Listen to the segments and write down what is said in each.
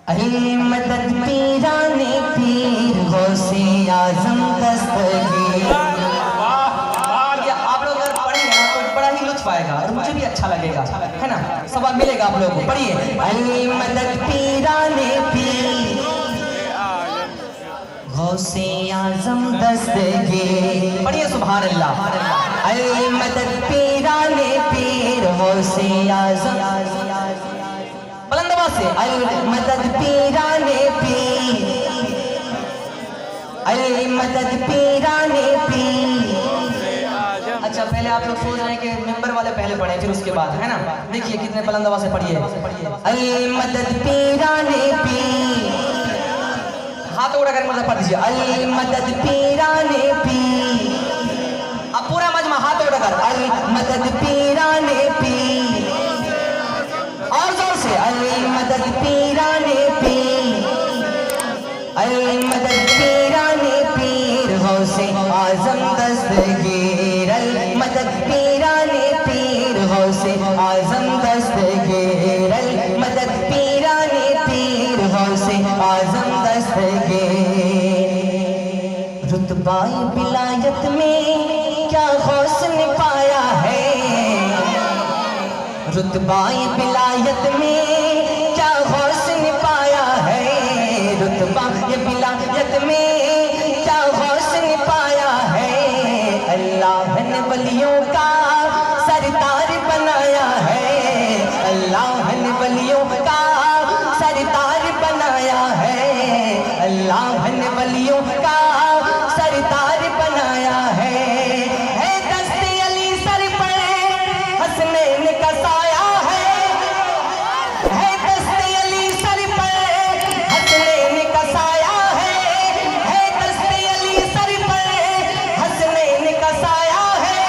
अली मदद पीराने पीर गौसे आजम दस्तगीर। आप लोग अगर पढ़ेंगे ना तो बड़ा ही लुत्फ आएगा और मुझे भी अच्छा लगेगा, है ना, सवाल मिलेगा आप लोगों को। पढ़िए, अली मदद पीराने पीर गौसे आजम दस्तगीर। पढ़िए सुभान अल्लाह। अली मदद पीराने पीर गौसे आजम, बुलंद आवाज से, अली मदद पीराने पीर, अली मदद पीराने पीर। अच्छा, पहले आप लोग सोच रहे हैं कि मिंबर वाले पहले पढ़े फिर उसके बाद, है ना। देखिए कितने बुलंद आवाज से पढ़िए, अली मदद पीराने पीर। हाथ उठाकर मतलब पढ़ दीजिए, अली मदद पीराने पीर। अब पूरा मजमा हाथ उठाकर, अली मदद पीराने पीर। और जोर से, अली मदद पीराने पीर, अली मदद पीराने पीर गौसे आजम दस्तगीर। अली मदद पीराने पीर गौसे आजम दस्तगीर। अली मदद पीराने पीर गौसे आजम दस्तगीर। रुतबाए विलायत में क्या गौस ने पाया है, रुतबाए विलायत में क्या गौस ने पाया है, रुतबाए विलायत में क्या गौस ने पाया है। अल्लाह ने वलियों का सरताज बनाया है, अल्लाह ने वलियों का सरताज बनाया है, अल्लाह ने वलियों का सरताज बनाया है। दस्ते अली सर पर हसनैन का साया है, दस्ते अली सर पर हसनैन का साया है, दस्ते अली सर पर हसनैन का साया है।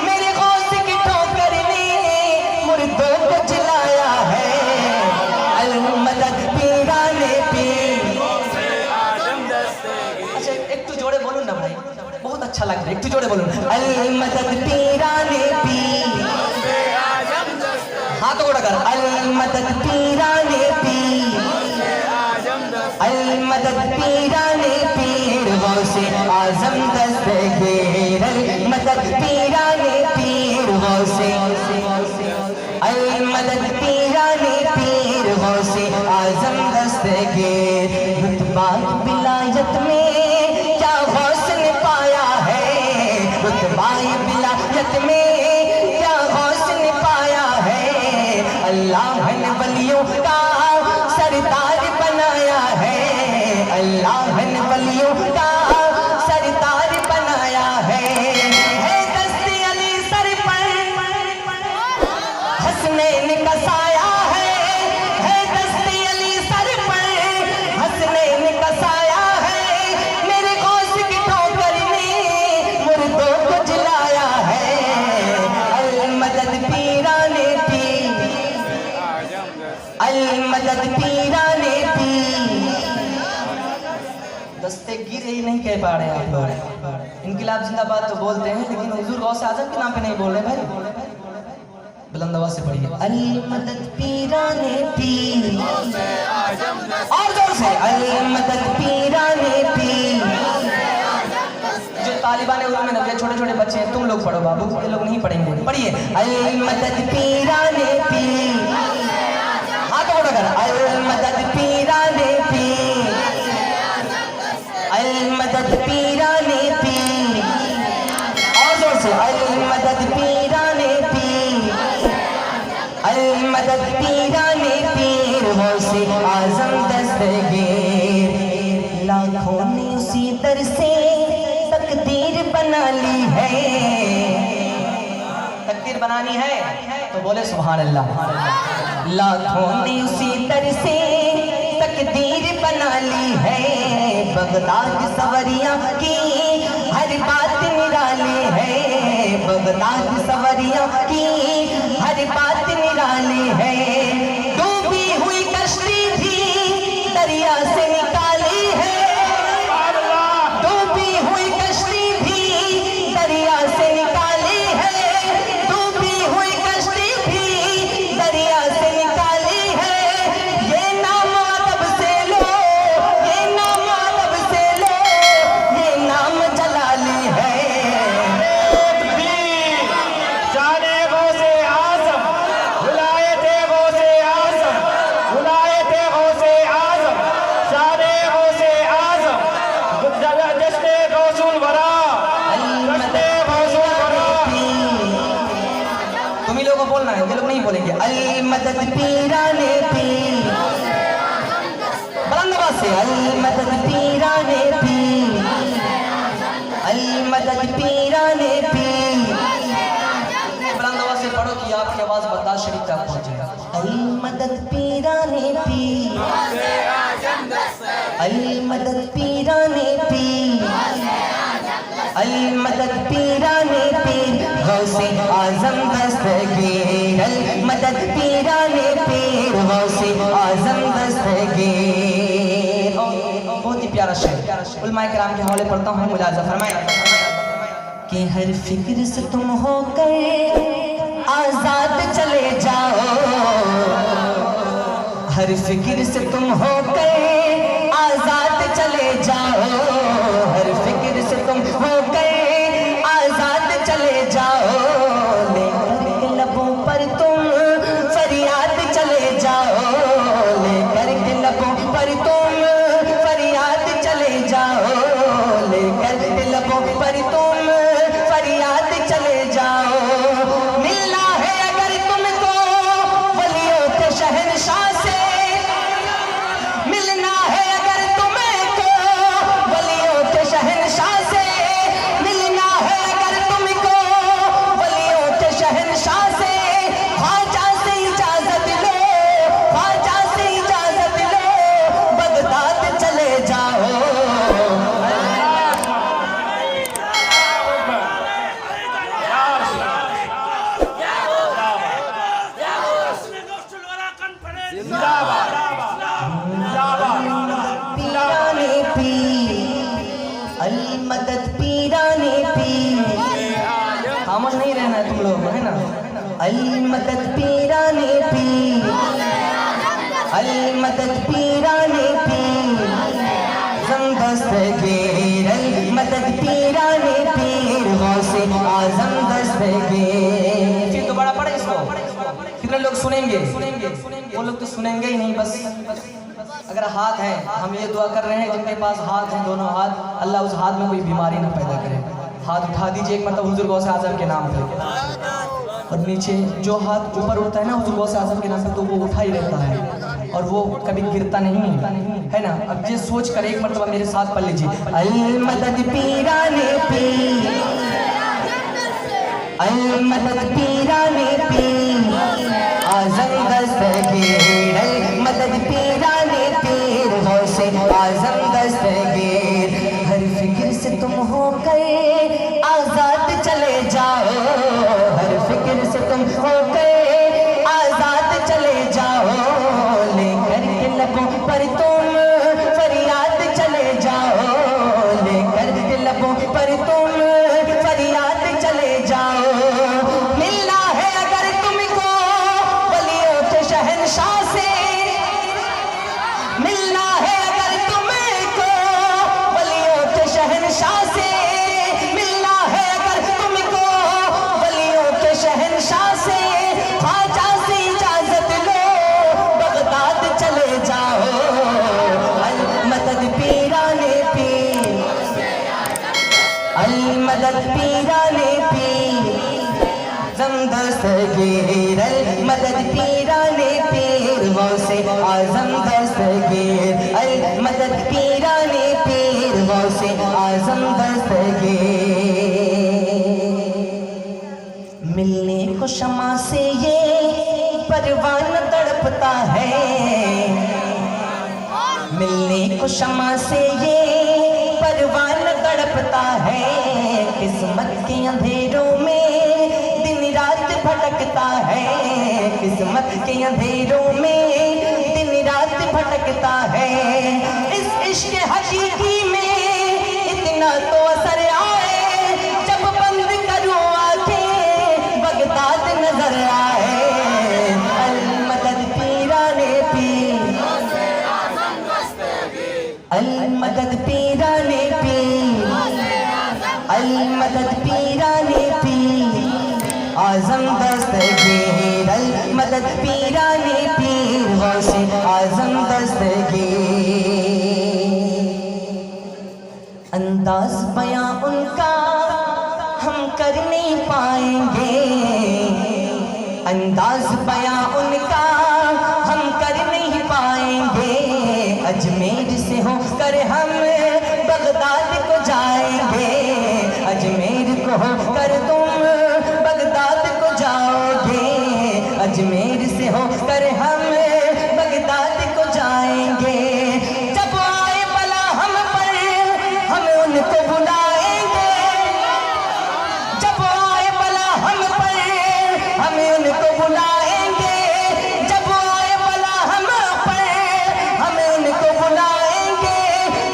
मेरे गौस की ठोकर ने मुर्दों को जलाया है। अली मदद पीराने पीर। अच्छा, एक तो जोड़े बोलूं ना भाई, बहुत अच्छा लगता है, एक तो जोड़े बोलूं, अली मदद पीराने पीर। हाथ उठाकर, अली मदद पीराने पीर, अली मदद पीराने पीर गौसे आजम दस्तगीर। अली मदद पीराने पीर गौसे, अली मदद पीराने पीर गौसे आजम दस्तगीर। रुतबाए विलायत में क्या गौस ने पाया है, रुतबाए विलायत में क्या गौस ने पाया है। अल्लाह ने वलियों का सरताज बनाया है, अल्लाह ने वलियों का सरताज बनाया है। दस्ते अली सर पर हसनैन का साया है, दस्ते अली सर पर हसनैन का साया है। मेरे गौस की ठोकर ने मुर्दों को जलाया है। अली मदद पीराने पीर, अली मदद पीराने पीर। दस्तगीर ही नहीं कह पा रहे आप लोग। इनकलाब जिंदाबाद तो बोलते हैं लेकिन हुजूर गौस आजम के नाम पे नहीं बोल रहे भाई। बुलंद आवाज से पढ़िए, अली मदद पीराने पीर। और जोर से, अली मदद पीराने पीर। जो तालिबान उर्दू में नबी छोटे छोटे बच्चे हैं, तुम लोग पढ़ो बाबू, ये लोग नहीं पढ़ेंगे। पढ़िए, अली मदद पीराने पीर। हाथ उठाकर, अली मदद पीराने पीर, अली मदद पीराने पीर। और जोर से, अली मदद पीराने पीर, अली मदद पीराने पीर गौसे आजम दस्तगीर। लाखों ने उसी दर से तकदीर बना ली है, तकदीर बनानी है तो बोले सुभान अल्लाह। लाखों ने उसी दर से तकदीर बना ली है, बगदाद सवरिया की हर बात निराली है, बगदाद सवरिया की हर बात निराली है। डूबी हुई कश्ती थी दरिया से निकाली है, डूबी हुई कश्ती थी दरिया से निकाली है, डूबी हुई कश्ती थी दरिया से निकाली है। ये नाम अदब से मदद पीराने पीर, बुलंद आवाज से अल मदद पीराने पीर, अल मदद पीराने पीर। बुलंद आवाज से पढ़ो कि आपकी आवाज बर्दाश्त शरीफ तक पहुंचे। अल मदद पीराने पीर, अल मदद पीराने पीर, अल मदद पीराने पीर, गौसे आजम दस्तगीर, अल मदद पीराने पीर, गौसे आजम दस्तगीर। बहुत ही प्यारा शेर उलमाए किराम के हवाले पढ़ता हूँ, मुलाजा फरमाएं कि हर फिक्र से तुम होकर आजाद चले जाओ, हर फिक्र से तुम होकर आजाद चले जाओ, हर फिक्र से तुम होकर आजाद चले जाओ, लेकर के लबों पर तुम फरियाद चले जाओ, लेकर के लबों पर तुम फरियाद चले जाओ, लेकर के लबों पर तुम फरियाद चले जाओ। मिलना है अगर तुमको वलियों के शहंशाह से, मिलना है अगर तुमको वलियों के शहंशाह से, मिलना है अगर तुमको वलियों के शहंशाह से, ख्वाजा से इजाजत लो, ख्वाजा से इजाजत लो, बगदाद चले जाओ। पीराने पीर, अल मदद पीराने पीर, खामोश नहीं रहना है तुम लोग, है ना। अल मदद पीराने पीर, अल मदद पीराने पीर, आजम दस्तगीर, अल मदद पीराने पीर, गौसे आजम दस्तगीर। फिर दोबारा पढ़े इसको, कितने लोग सुनेंगे? वो लोग तो सुनेंगे ही नहीं। बस अगर हाथ है, हम ये दुआ कर रहे हैं जिनके पास हाथ हैं, दोनों हाथ, अल्लाह उस हाथ में कोई बीमारी ना पैदा करे। हाथ उठा दीजिए एक मतलब हुजूर गौसे आजम के नाम पे, और नीचे जो हाथ ऊपर उठता है ना हुजूर गौसे आजम के नाम पे, तो वो उठा ही रहता है और वो कभी गिरता नहीं है ना। अब ये सोच कर एक मरतबा मेरे साथ पढ़ लीजिए, अल मदद पीराने पीर, अल मदद पीराने पीर, आजम दस्तगीर, अल मदद पीराने पीर, गौसे आजम दस्तगीर। हर फिक्र से तुम होकर आजाद चले जाओ, हर फिक्र से तुम होकर आजाद चले जाओ, लेकर के लबों पर तुम फरियाद चले जाओ, लेकर के लबों पर तुम फरियाद चले जाओ। मिलना है अगर तुमको वलियों के शहंशाह से, मिलना है अगर तुमको वलियों के शहंशाह से, मिलना है अगर तुमको वलियों के शहंशाह से, ख्वाजा से इजाजत लो, बगदाद चले जाओ। अल मदद पीराने पीर, अल मदद पीराने पीर, आजम दस्तगीर, अल मदद पीराने पीर, गौसे आजम दस्तगीर, अल मदद पीराने पीर, गौसे आजम दस्तगीर। मिलने को शमा से ये परवान तड़पता है, मिलने को शमा से ये परवान तड़पता है, किस्मत के अंधेरों में दिन रात भटकता है, किस्मत के अंधेरों में दिन रात भटकता है। इस इश्क हकीकी में इतना तो असर आए, जब बंद करूं आंखें बगदाद नजर आए। अल मदद पीराने पीर, अल मदद पीराने पीर, अल मदद पीराने पीर, आजम दस्तगीर, अल मदद पीराने पीर, गौसे आजम दस्तगीर। अंदाज बयां उनका हम कर नहीं पाएंगे, अंदाज बयां उनका पाएंगे, अजमेर से होकर हम बगदाद को जाएंगे, अजमेर को होकर तुम बगदाद को जाओगे, अजमेर से होकर हम बगदाद को जाएंगे। जब आए बला हम पर हम उनको बुलाएंगे, जब आए बला हम पर हम उनको बुलाएंगे, जब आए बला हम पर हम उनको बुलाएंगे।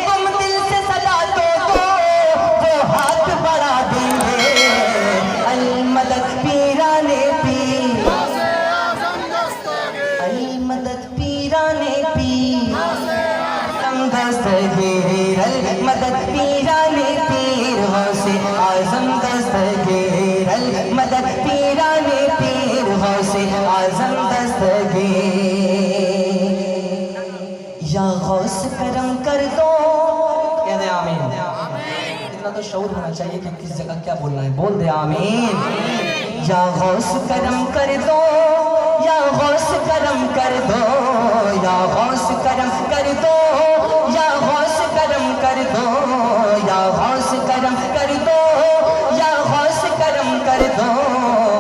तुम दिल से सदा तो वो हाथ बढ़ा देंगे। अल मदद पीराने पीर, अल मदद पीराने पीर, हम दस्तगीर, अल मदद पीराने पीर, गौसे आज़म दस्तगीर, अल मदद पीराने पीर, गौसे आज़म दस्तगीर। या गौस करम कर दो, कह दे आमीन। इतना तो शऊर होना चाहिए कि किस जगह क्या बोलना है, बोल दे आमीन। या गौस करम कर दो, या गौस करम कर दो, या गौस करम कर दो, या गौस करम कर दो, या गौस करम कर दो, या गौस करम कर दो।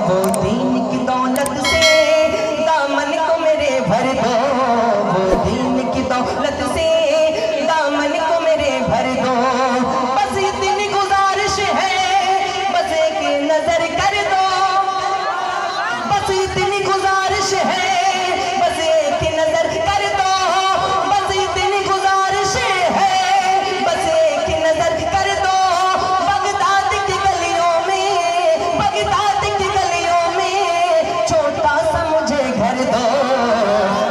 वो दीन की दौलत से दामन को मेरे भर दो, वो दीन की दौलत से दामन को मेरे भर दो। बस इतनी गुजारिश है, बस एक नजर कर दो, बस इतनी गुजारिश है, बस एक नजर कर दो, बस इतनी गुजारिश है, बस एक नजर कर दो। बगदाद की गलियों में, बगदाद की गलियों में छोटा सा मुझे घर दो।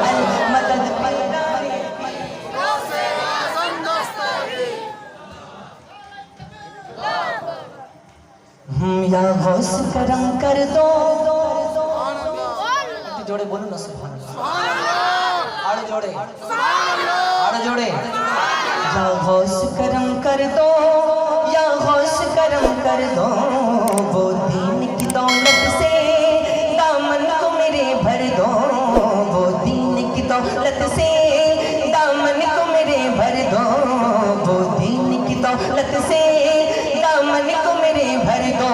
अल मदद पीराने या गौस करम कर दो। जोड़े बोलो ना सुभान अल्लाह, आड़े जोड़े, आड़े जोड़े। या गौस करम कर दो, या गौस करम कर दो। वो दीन की दौलत से दामन को मेरे भर दो, वो दीन की दौलत से दामन को मेरे भर दो, वो दीन की दौलत से दामन को मेरे भर दो।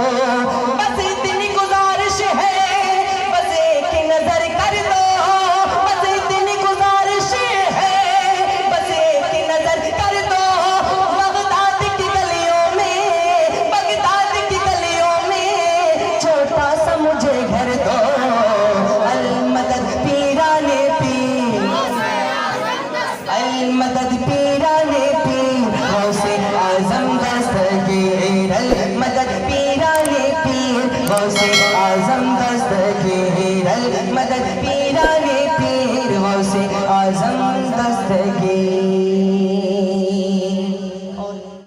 बस इतनी गुजारिश है, बस एक नजर कर दो, बस इतनी गुजारिश है, बस एक नजर कर दो। बगदाद की गलियों में, बगदाद की गलियों में छोटा सा मुझे घर दो। अल मदद पीराने पीर, अल मदद पीराने पीर, गौसे आज़म दस्तगीर, अल मदद पीराने पीर, गौसे आज़म दस्तगीर।